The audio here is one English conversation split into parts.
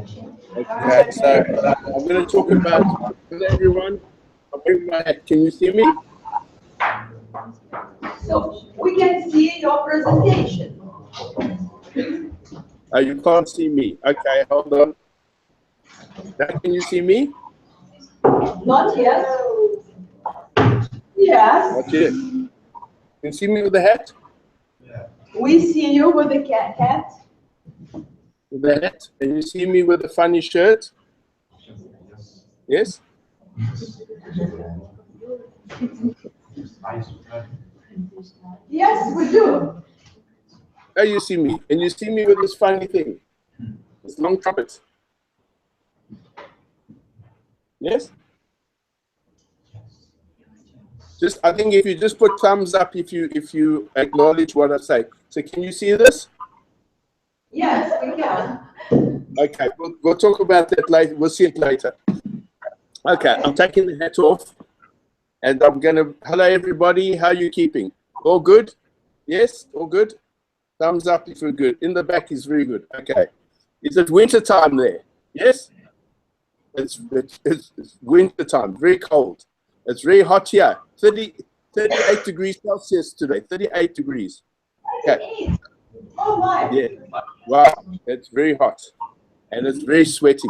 Okay, so I'm going to talk about, hello everyone, I'm wearing my hat. Can you see me? So we can see your presentation. Oh, you can't see me. Okay, hold on. Now can you see me? Not yet. Yes. Not yet. Can you see me with the hat? We see you with the hat. With the hat? And you see me with the funny shirt? Yes? Yes, we do. Oh, you see me. And you see me with this funny thing. This long trumpet. Yes? Just, I think if you just put thumbs up if you acknowledge what I say. So can you see this? Yes, we can. Okay, we'll talk about that later. We'll see it later. Okay, I'm taking the hat off. And I'm going to, hello everybody, how are you keeping? All good? Yes, all good? Thumbs up if you're good. In the back is very good. Okay. Is it winter time there? Yes? It's winter time, very cold. It's very hot here. 38 degrees Celsius today, 38 degrees. Okay. Oh my. Yeah. Wow, it's very hot and it's very sweaty.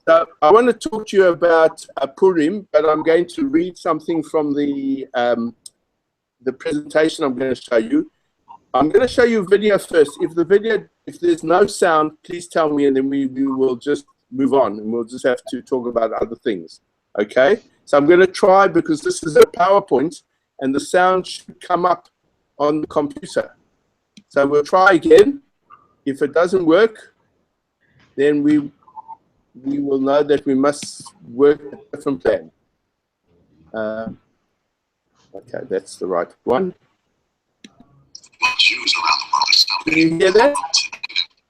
So I want to talk to you about Purim, but I'm going to read something from the presentation I'm going to show you. I'm going to show you video first. If there's no sound, please tell me, and then we will just move on, and we'll just have to talk about other things. Okay? So I'm going to try, because this is a PowerPoint, and the sound should come up on the computer. So we'll try again. If it doesn't work, then we will know that we must work a different plan. Okay, that's the right one. Jews around the world are celebrating. Can you hear that?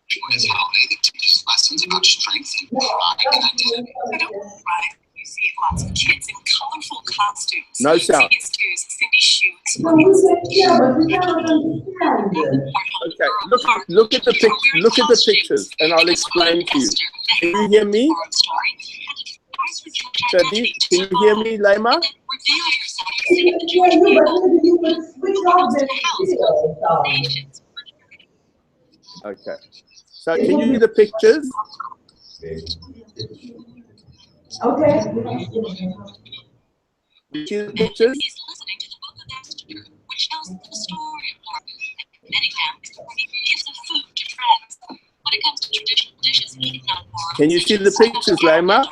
Joy is a holiday that teaches lessons about strength and pride and identity. Right. You see lots of kids in colorful costumes. No sound. Cindy Shoes. Yeah, but we cannot understand. Okay, look at the pictures, and I'll explain to you. Can you hear me? Shadi, can you hear me, Laima? Okay. So can you see the pictures? Okay. You see the pictures? Which tells the story of Purim. Many families give some food to friends. When it comes to traditional dishes eaten on Purim, Can you see the pictures, Laima?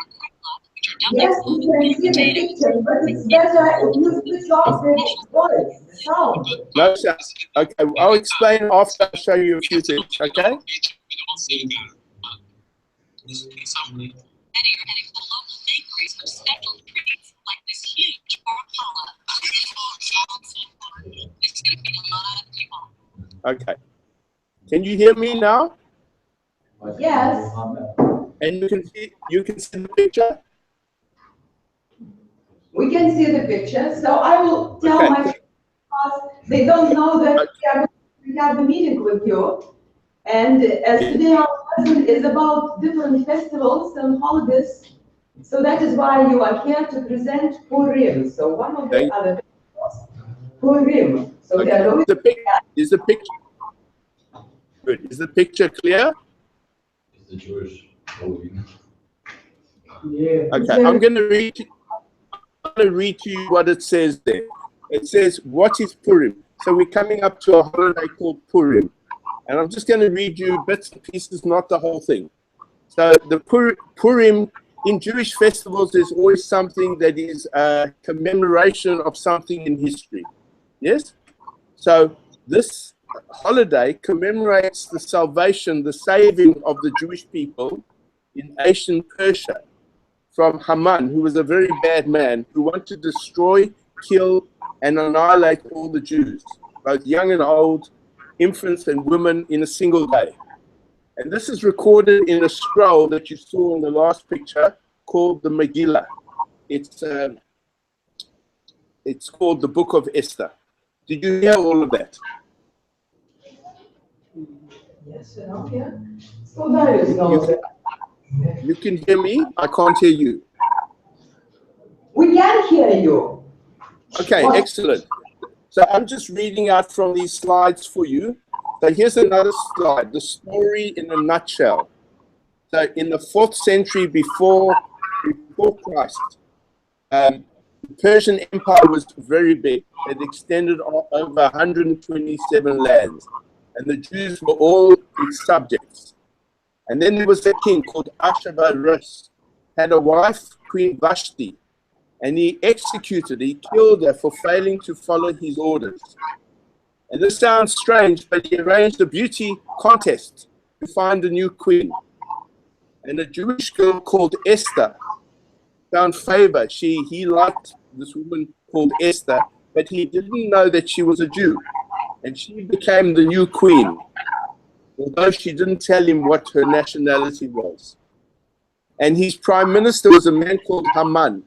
Yes, we can see the picture, but it's better if you switch off the voice, the sound. No sound. Okay, I'll explain after I show you a few things, okay? Many are heading to local bakeries for special treats like this huge Purim challah. It's going to be a lot of people. Okay. Can you hear me now? Yes. And you can see the picture? We can see the picture, so I will tell my friends, because they don't know that we have the meeting with you. And as today our lesson is about different festivals and holidays, so that is why you are here to present Purim. So one of the other festivals, Purim. So okay. they are going Is the picture good? Is the picture clear? It's the Jewish Halloween. Yeah. Okay, I'm going to read to you what it says there. It says, what is Purim? So we're coming up to a holiday called Purim. And I'm just going to read you bits and pieces, not the whole thing. So the Purim, in Jewish festivals, there's always something that is a commemoration of something in history. Yes? So this holiday commemorates the salvation, the saving of the Jewish people in ancient Persia from Haman, who was a very bad man, who wanted to destroy, kill, and annihilate all the Jews, both young and old, infants and women, in a single day. And this is recorded in a scroll that you saw in the last picture called the Megillah. It's called the Book of Esther. Did you hear all of that? Yes, yeah. So Darius knows it. You can hear me? I can't hear you. We can hear you. Okay, excellent. So I'm just reading out from these slides for you. So here's another slide, the story in a nutshell. So in the 4th century before Christ, the Persian Empire was very big. It extended over 127 lands, and the Jews were all its subjects. And then there was a king called Ahasuerus, had a wife, Queen Vashti, and he killed her for failing to follow his orders. And this sounds strange, but he arranged a beauty contest to find a new queen. And a Jewish girl called Esther found favor. He liked this woman called Esther, but he didn't know that she was a Jew. And she became the new queen, although she didn't tell him what her nationality was. And his prime minister was a man called Haman,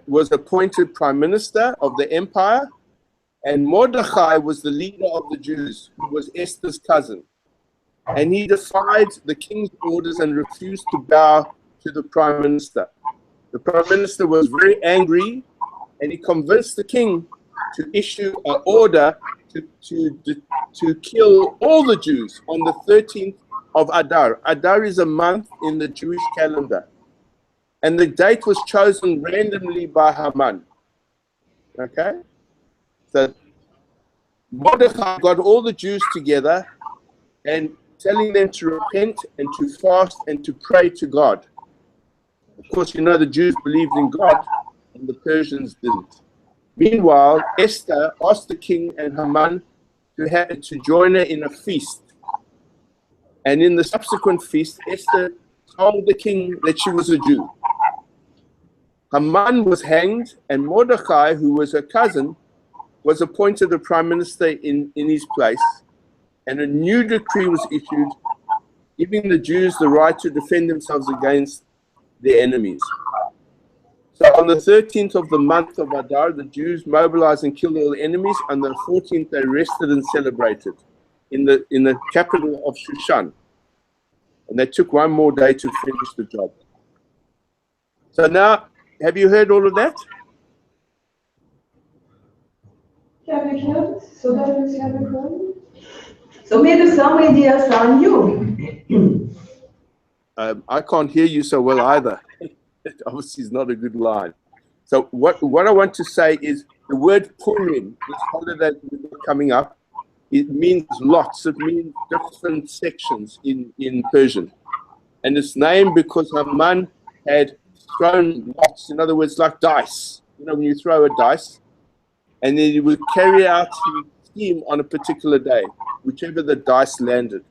was appointed prime minister of the empire, and Mordecai was the leader of the Jews, who was Esther's cousin. And he defied the king's orders and refused to bow to the prime minister. The prime minister was very angry, and he convinced the king to issue an order to kill all the Jews on the 13th of Adar. Adar is a month in the Jewish calendar. And the date was chosen randomly by Haman. Okay? So Mordecai got all the Jews together and telling them to repent and to fast and to pray to God. Of course, you know the Jews believed in God and the Persians didn't. Meanwhile, Esther asked the king and Haman to join her in a feast. And in the subsequent feast, Esther told the king that she was a Jew. Haman was hanged, and Mordecai, who was her cousin, was appointed the prime minister in his place. And a new decree was issued, giving the Jews the right to defend themselves against their enemies. So on the 13th of the month of Adar, the Jews mobilized and killed all the enemies. On the 14th, they rested and celebrated in the capital of Shushan. And they took one more day to finish the job. So now, have you heard all of that? So maybe some ideas are new. I can't hear you so well either. It obviously is not a good line. So what I want to say is the word Purim, this holiday coming up, it means lots. It means different sections in Persian. And it's named because Haman had thrown lots, in other words, like dice. You know, when you throw a dice, and then you would carry out his scheme on a particular day, whichever the dice landed.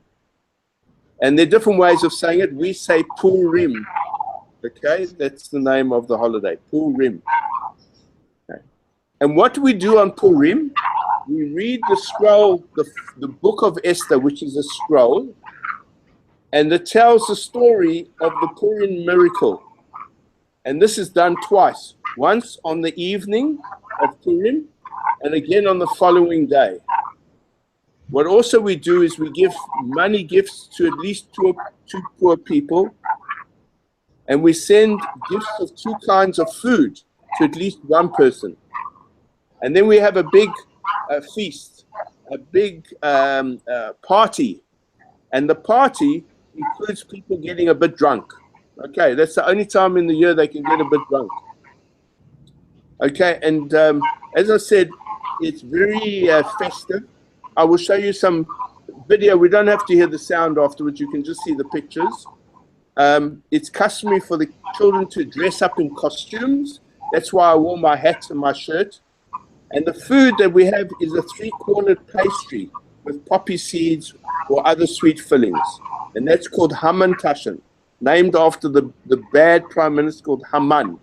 And there are different ways of saying it. We say Purim. Okay, that's the name of the holiday, Purim. Okay. And what do we do on Purim? We read the scroll, the book of Esther, which is a scroll, and it tells the story of the Purim miracle. And this is done twice, once on the evening of Purim, and again on the following day. What also we do is we give money gifts to at least two poor people, and we send gifts of 2 kinds of food to at least one person. And then we have a big feast, a big party. And the party includes people getting a bit drunk. Okay, that's the only time in the year they can get a bit drunk. Okay, and as I said, it's very festive. I will show you some video. We don't have to hear the sound afterwards. You can just see the pictures. It's customary for the children to dress up in costumes. That's why I wore my hat and my shirt. And the food that we have is a 3-cornered pastry with poppy seeds or other sweet fillings. And that's called Hamantashen, named after the bad prime minister called Haman.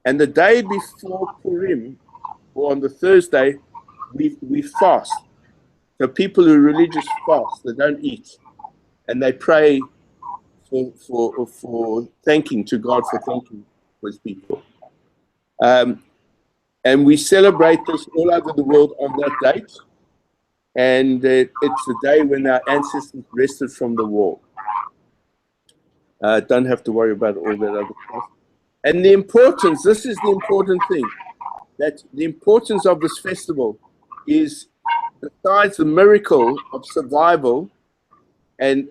And the day before Purim, or on the Thursday, we fast. So people who are religious fast, they don't eat. And they pray for thanking to God for thanking for his people. And we celebrate this all over the world on that date. And it's the day when our ancestors rested from the war. Don't have to worry about all that other stuff. And the importance, this is the important thing, that the importance of this festival is, besides the miracle of survival, and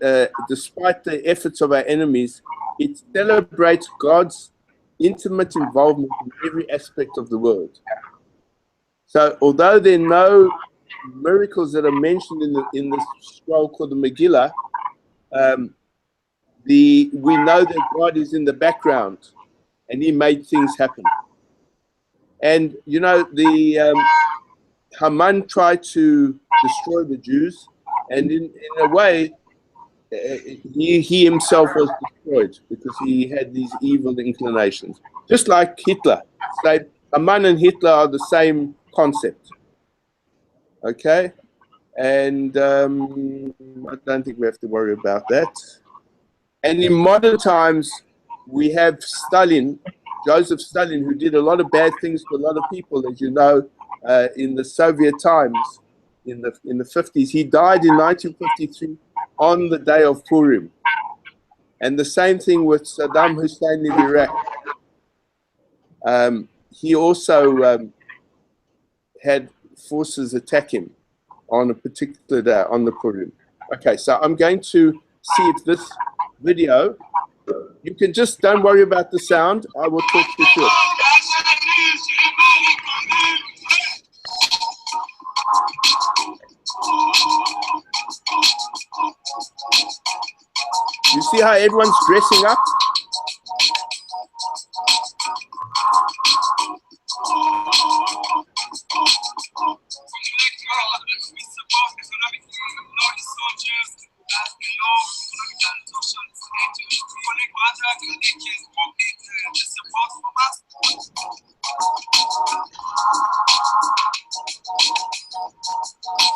despite the efforts of our enemies, it celebrates God's intimate involvement in every aspect of the world. So although there are no miracles that are mentioned in the scroll called the Megillah, we know that God is in the background and he made things happen. And you know, the Haman tried to destroy the Jews, and in a way he himself was destroyed because he had these evil inclinations, just like Hitler. So Haman and Hitler are the same concept. Okay, and I don't think we have to worry about that. And in modern times, we have Stalin, Joseph Stalin, who did a lot of bad things to a lot of people, as you know, in the Soviet times, in the 50s. He died in 1953 on the day of Purim. And the same thing with Saddam Hussein in Iraq. He also had forces attack him on a particular day, on the Purim. Okay, so I'm going to see if this video, you can just, don't worry about the sound, I will talk you through it. You see how everyone's dressing up?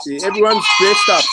See, everyone's dressed up.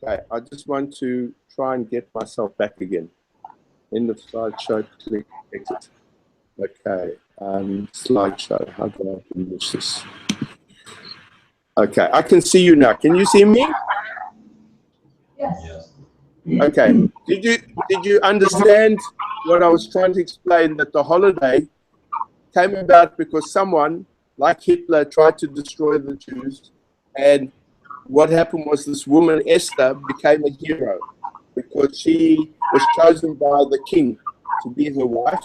Okay, I just want to try and get myself back again. In the slideshow, click exit. Okay, slideshow, how do I finish this? Okay, I can see you now. Can you see me? Yes. Okay, did you understand what I was trying to explain, that the holiday came about because someone, like Hitler, tried to destroy the Jews, and what happened was this woman, Esther, became a hero because she was chosen by the king to be her wife,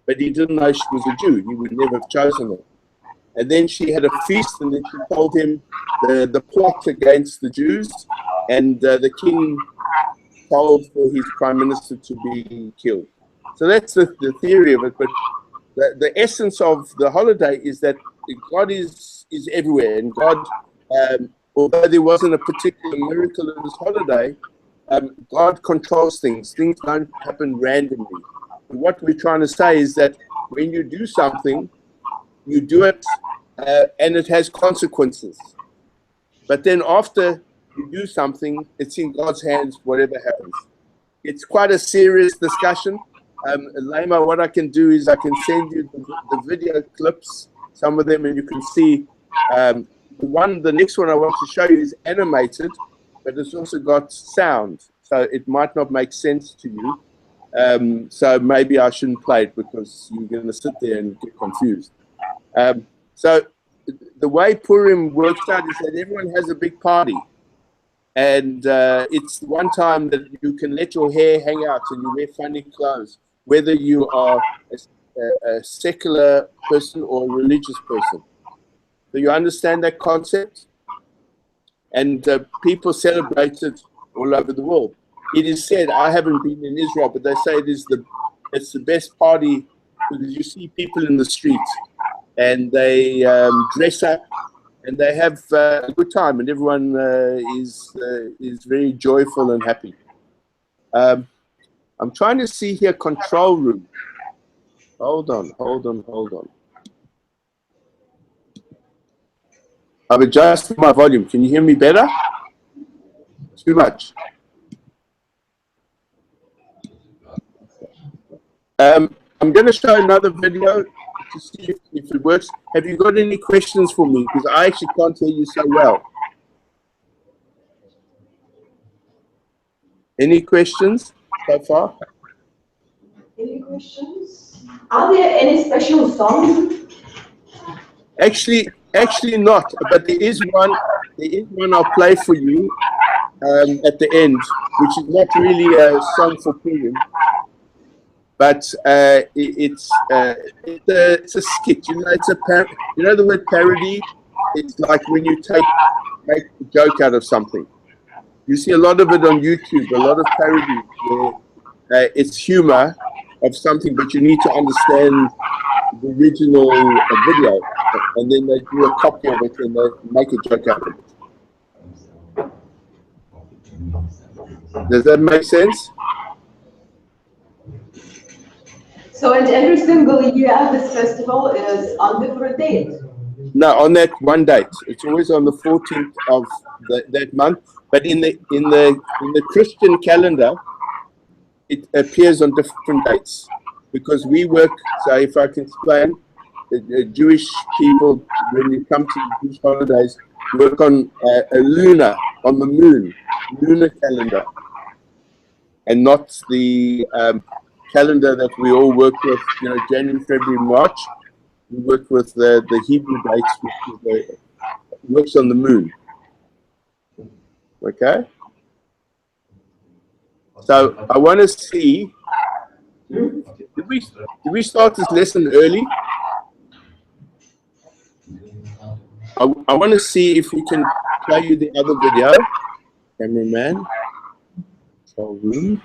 but he didn't know she was a Jew. He would never have chosen her. And then she had a feast, and then she told him the plot against the Jews, and the king told for his prime minister to be killed. So that's the theory of it. But the essence of the holiday is that God is everywhere, and God, although there wasn't a particular miracle in this holiday, God controls things. Things don't happen randomly. And what we're trying to say is that when you do something, you do it, and it has consequences. But then after you do something, it's in God's hands, whatever happens. It's quite a serious discussion. Lema, what I can do is I can send you the video clips, some of them, and you can see. The next one I want to show you is animated, but it's also got sound, so it might not make sense to you. So maybe I shouldn't play it because you're going to sit there and get confused. So the way Purim works out is that everyone has a big party, and it's one time that you can let your hair hang out and you wear funny clothes, whether you are a secular person or a religious person. Do you understand that concept? And people celebrate it all over the world. It is said, I haven't been in Israel, but they say it's the best party because you see people in the street and they dress up, and they have a good time, and everyone is very joyful and happy. I'm trying to see here, control room. Hold on. I've adjusted my volume. Can you hear me better? Too much. I'm going to show another video to see if it works. Have you got any questions for me? Because I actually can't hear you so well. Any questions so far? Any questions? Are there any special songs? Actually not. But there is one. I'll play for you at the end, which is not really a song for Purim, but it's a skit. You know, you know the word parody. It's like when you make a joke out of something. You see a lot of it on YouTube. A lot of parody where it's humor of something, but you need to understand the original video, and then they do a copy of it and they make a joke out of it. Does that make sense? So, and every single year, this festival is on different dates. No, on that one date. It's always on the 14th of that month. But in the Christian calendar, it appears on different dates because we work. So, if I can explain, the Jewish people, when you come to Jewish holidays, work on a lunar, on the moon, lunar calendar, and not the calendar that we all work with. You know, January, February, March. We work with the Hebrew dates, which works on the moon. Okay? So I want to see, did we start this lesson early? I want to see if we can play you the other video. Cameraman. Control room.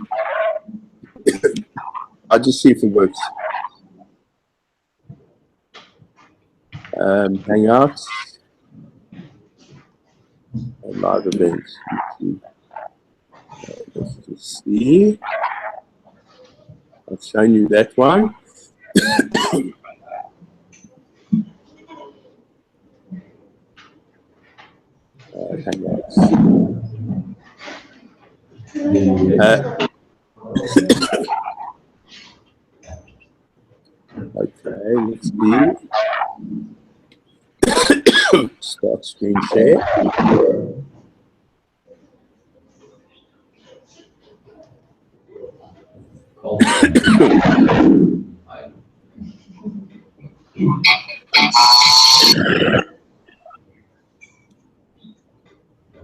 I'll just see if it works. Hangouts. Live events. Let's just see. I've shown you that one. Hangouts. Okay, let's see. Start screen share.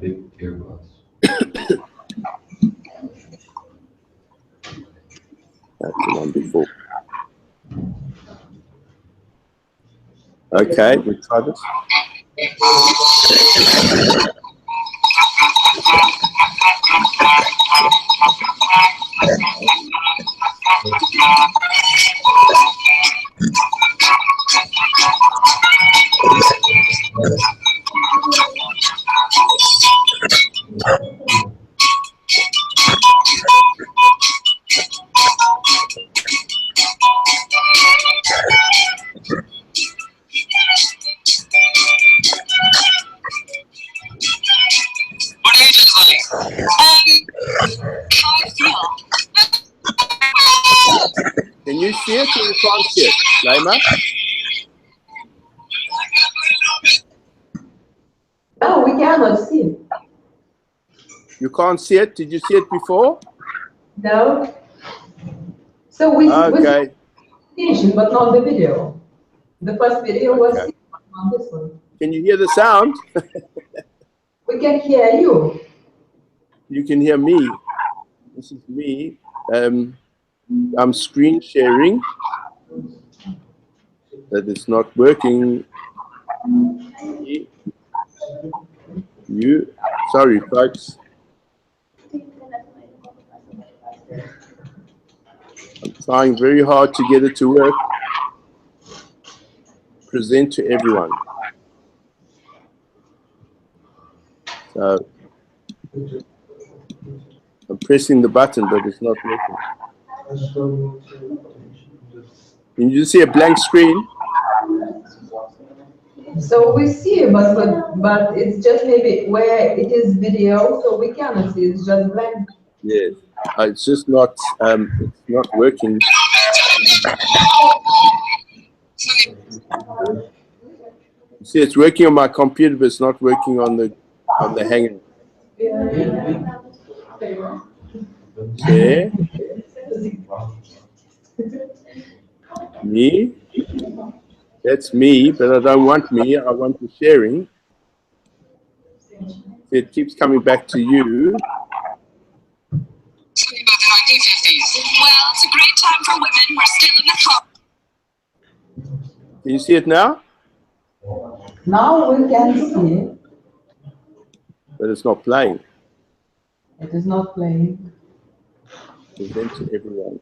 Big earbuds. That's the one before. Okay, we try this. What age is like? How I feel. Can you see it or you can't see it, Laima? No, we cannot see. You can't see it? Did you see it before? No. So we Okay. see, but not the video. The first video was Okay. on this one. Can you hear the sound? We can hear you. You can hear me. This is me. I'm screen sharing. That it's not working. Sorry, folks. I'm trying very hard to get it to work. present to everyone. So I'm pressing the button, but it's not working. Can you see a blank screen? So we see, but it's just maybe where it is video, so we cannot see. It's just blank. Yes, it's just not. It's not working. You see, it's working on my computer, but it's not working on the Hangout. Share. Me. That's me, but I don't want me. I want the sharing. It keeps coming back to you. About the 1950s. Well, it's a great time for women. We're still in the club. Can you see it now? Now we can see. But it's not playing. It is not playing. Present to everyone.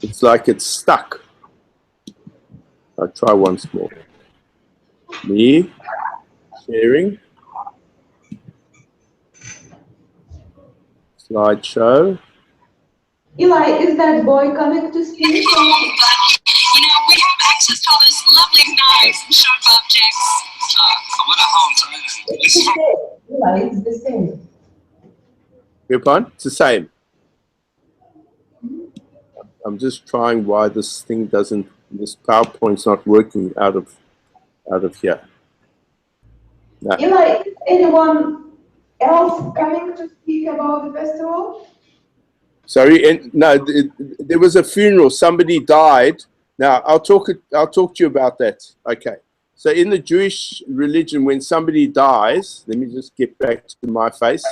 It's like it's stuck. I'll try once more. Me, sharing, slideshow. Eli, is that boy coming to speak? But, you know, we have access to all those lovely knives and sharp objects. What a home time. This is from Eli, it's the same. Upon? It's the same. I'm just trying why this thing doesn't. This PowerPoint's not working out of here. No. Eli, is anyone else coming to speak about the festival? Sorry, and no, there was a funeral. Somebody died. Now I'll talk to you about that. Okay. So in the Jewish religion, when somebody dies, let me just get back to my face.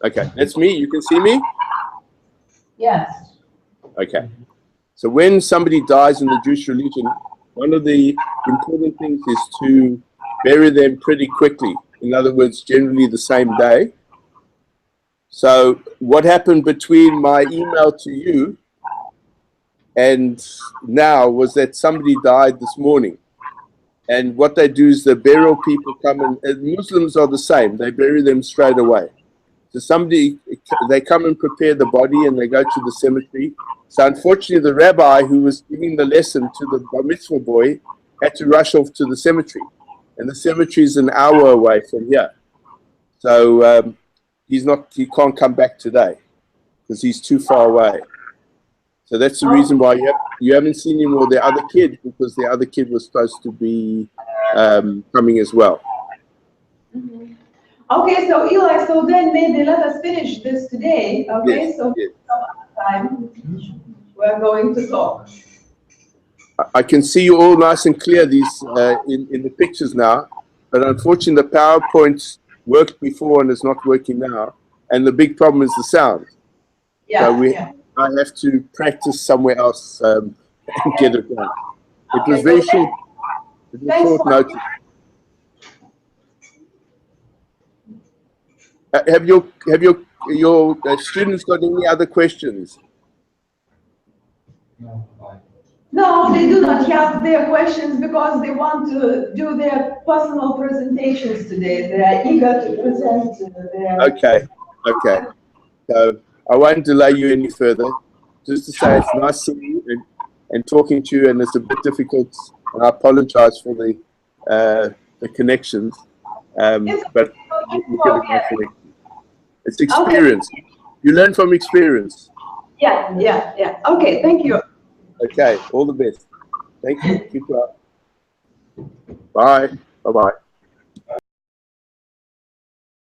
Okay, that's me. You can see me? Yes. Okay. So when somebody dies in the Jewish religion, one of the important things is to bury them pretty quickly. In other words, generally the same day. So what happened between my email to you and now was that somebody died this morning. And what they do is the burial people come and Muslims are the same. They bury them straight away. So they come and prepare the body and they go to the cemetery. So unfortunately, the rabbi who was giving the lesson to the bar mitzvah boy had to rush off to the cemetery. And the cemetery is an hour away from here. So he can't come back today because he's too far away. So that's the reason why you haven't seen him or the other kid, because the other kid was supposed to be coming as well. Mm-hmm. Okay, so Eli, so then maybe let us finish this today. Okay, yes, so yes. some other time we're going to talk. I can see you all nice and clear these in the pictures now, but unfortunately the PowerPoint worked before and it's not working now, and the big problem is the sound. Yeah, so yeah. I have to practice somewhere else and get it done. It was very short. It was short notice. Have your students got any other questions? No, they do not have their questions because they want to do their personal presentations today. They are eager to present their... Okay. So I won't delay you any further. Just to say it's nice seeing you and talking to you, and it's a bit difficult, and I apologize for the connections, but we're going to go for it. It's experience. Okay. You learn from experience. Yeah. Okay, thank you. Okay, all the best. Thank you. Keep up. Bye. Bye-bye.